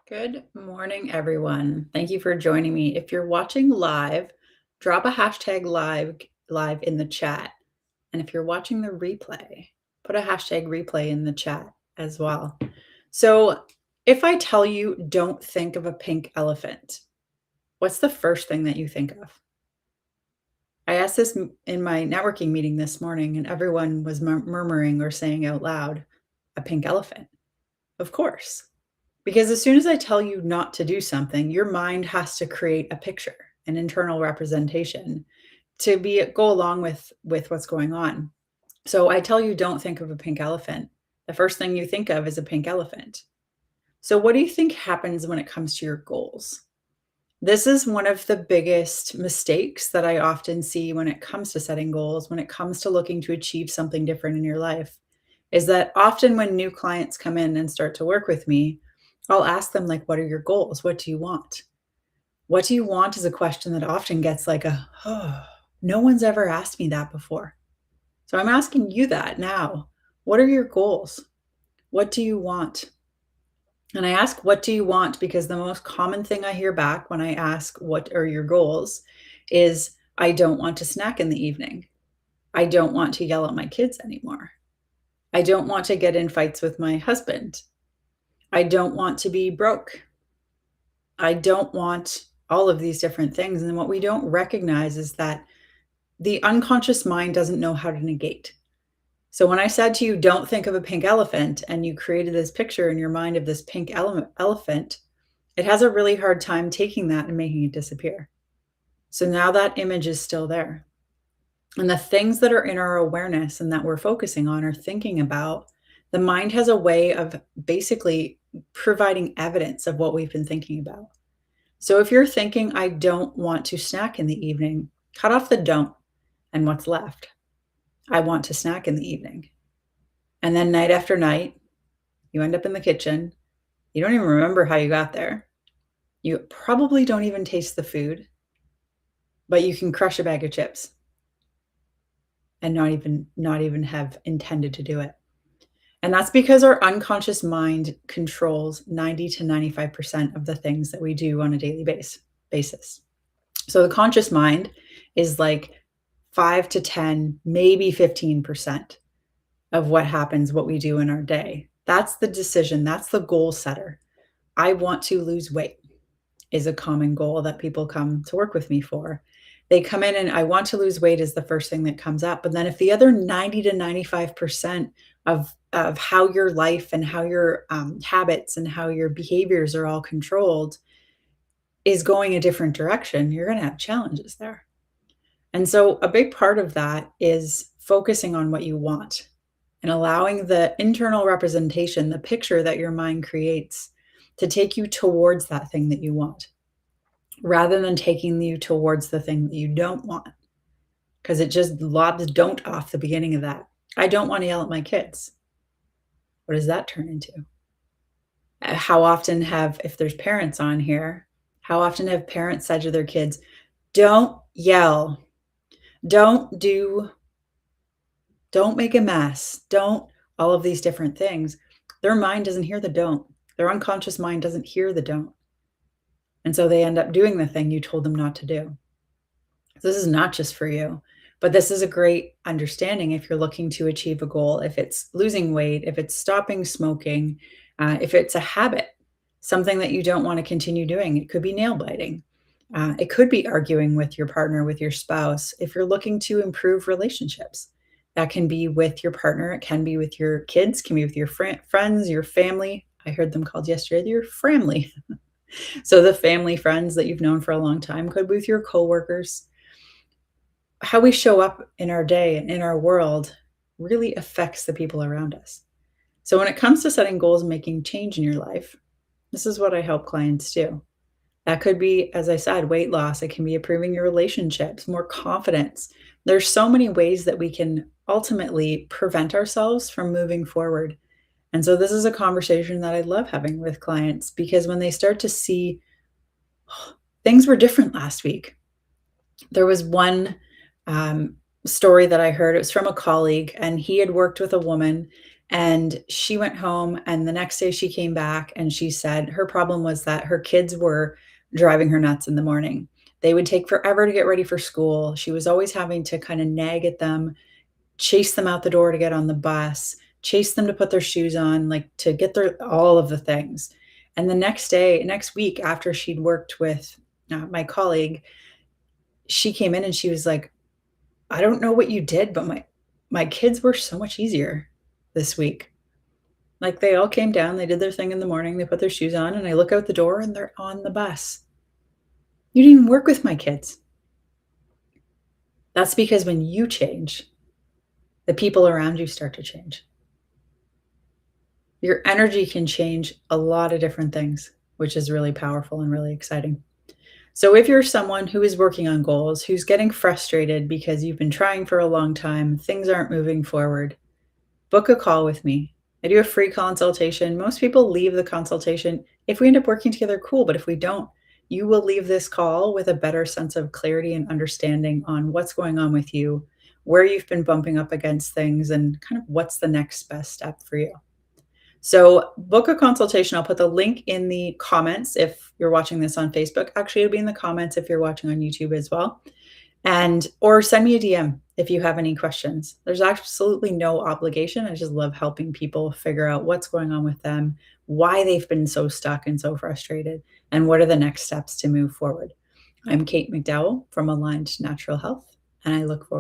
Good morning, everyone. Thank you for joining me. If you're watching live, drop a hashtag live in the chat. And if you're watching the replay, put a hashtag replay in the chat as well. So, if I tell you don't think of a pink elephant, what's the first thing that you think of? I asked this in my networking meeting this morning, and everyone was murmuring or saying out loud, a pink elephant. Of course. Because as soon as I tell you not to do something, your mind has to create a picture, an internal representation to go along with what's going on. So I tell you don't think of a pink elephant. The first thing you think of is a pink elephant. So what do you think happens when it comes to your goals? This is one of the biggest mistakes that I often see when it comes to setting goals, when it comes to looking to achieve something different in your life, is that often when new clients come in and start to work with me, I'll ask them, like, what are your goals? What do you want? What do you want is a question that often gets like oh, no one's ever asked me that before. So I'm asking you that now. What are your goals? What do you want? And I ask, what do you want? Because the most common thing I hear back when I ask, what are your goals? Is I don't want to snack in the evening. I don't want to yell at my kids anymore. I don't want to get in fights with my husband. I don't want to be broke. I don't want all of these different things. And what we don't recognize is that the unconscious mind doesn't know how to negate. So when I said to you, don't think of a pink elephant, and you created this picture in your mind of this pink elephant, it has a really hard time taking that and making it disappear. So now that image is still there. And the things that are in our awareness and that we're focusing on or thinking about, the mind has a way of basically providing evidence of what we've been thinking about. So if you're thinking, I don't want to snack in the evening, cut off the don't and what's left. I want to snack in the evening. And then night after night, you end up in the kitchen. You don't even remember how you got there. You probably don't even taste the food, but you can crush a bag of chips and not even have intended to do it. And that's because our unconscious mind controls 90 to 95% of the things that we do on a daily basis. So the conscious mind is like 5 to 10, maybe 15% of what happens, what we do in our day. That's the decision. That's the goal setter. I want to lose weight is a common goal that people come to work with me for. They come in and I want to lose weight is the first thing that comes up. But then if the other 90 to 95% of how your life and how your habits and how your behaviors are all controlled is going a different direction, you're going to have challenges there. And so a big part of that is focusing on what you want and allowing the internal representation, the picture that your mind creates, to take you towards that thing that you want, rather than taking you towards the thing that you don't want. Because it just lobs don't off the beginning of that. I don't want to yell at my kids. What does that turn into? How often if there's parents on here, how often have parents said to their kids, don't yell, don't make a mess, don't, all of these different things. Their mind doesn't hear the don't. Their unconscious mind doesn't hear the don't. And so they end up doing the thing you told them not to do. This is not just for you, but this is a great understanding if you're looking to achieve a goal. If it's losing weight, if it's stopping smoking, if it's a habit, something that you don't want to continue doing. It could be nail biting. It could be arguing with your partner, with your spouse. If you're looking to improve relationships, that can be with your partner. It can be with your kids, can be with your friends, your family. I heard them called yesterday, your family. So the family, friends that you've known for a long time, could be with your coworkers. How we show up in our day and in our world really affects the people around us. So when it comes to setting goals and making change in your life, this is what I help clients do. That could be, as I said, weight loss. It can be improving your relationships, more confidence. There's so many ways that we can ultimately prevent ourselves from moving forward. And so this is a conversation that I love having with clients, because when they start to see, oh, things were different last week. There was one story that I heard. It was from a colleague, and he had worked with a woman, And she went home, and the next day she came back and she said her problem was that her kids were driving her nuts in the morning. They would take forever to get ready for school. She was always having to kind of nag at them, chase them out the door to get on the bus, chase them to put their shoes on, like to get their all of the things. And the next week after she'd worked with my colleague, she came in and she was like, "I don't know what you did, but my kids were so much easier this week." Like, they all came down, they did their thing in the morning, they put their shoes on, and I look out the door and they're on the bus. You didn't even work with my kids. That's because when you change, the people around you start to change. Your energy can change a lot of different things, which is really powerful and really exciting. So, if you're someone who is working on goals, who's getting frustrated because you've been trying for a long time, things aren't moving forward, book a call with me. I do a free consultation. Most people leave the consultation. If we end up working together, cool. But if we don't, you will leave this call with a better sense of clarity and understanding on what's going on with you, where you've been bumping up against things, and kind of what's the next best step for you. So, book a consultation. I'll put the link in the comments if you're watching this on Facebook. Actually, it'll be in the comments if you're watching on YouTube as well. And or send me a DM if you have any questions. There's absolutely no obligation. I just love helping people figure out what's going on with them, why they've been so stuck and so frustrated, and what are the next steps to move forward. I'm Kate McDowell from Aligned Natural Health, and I look forward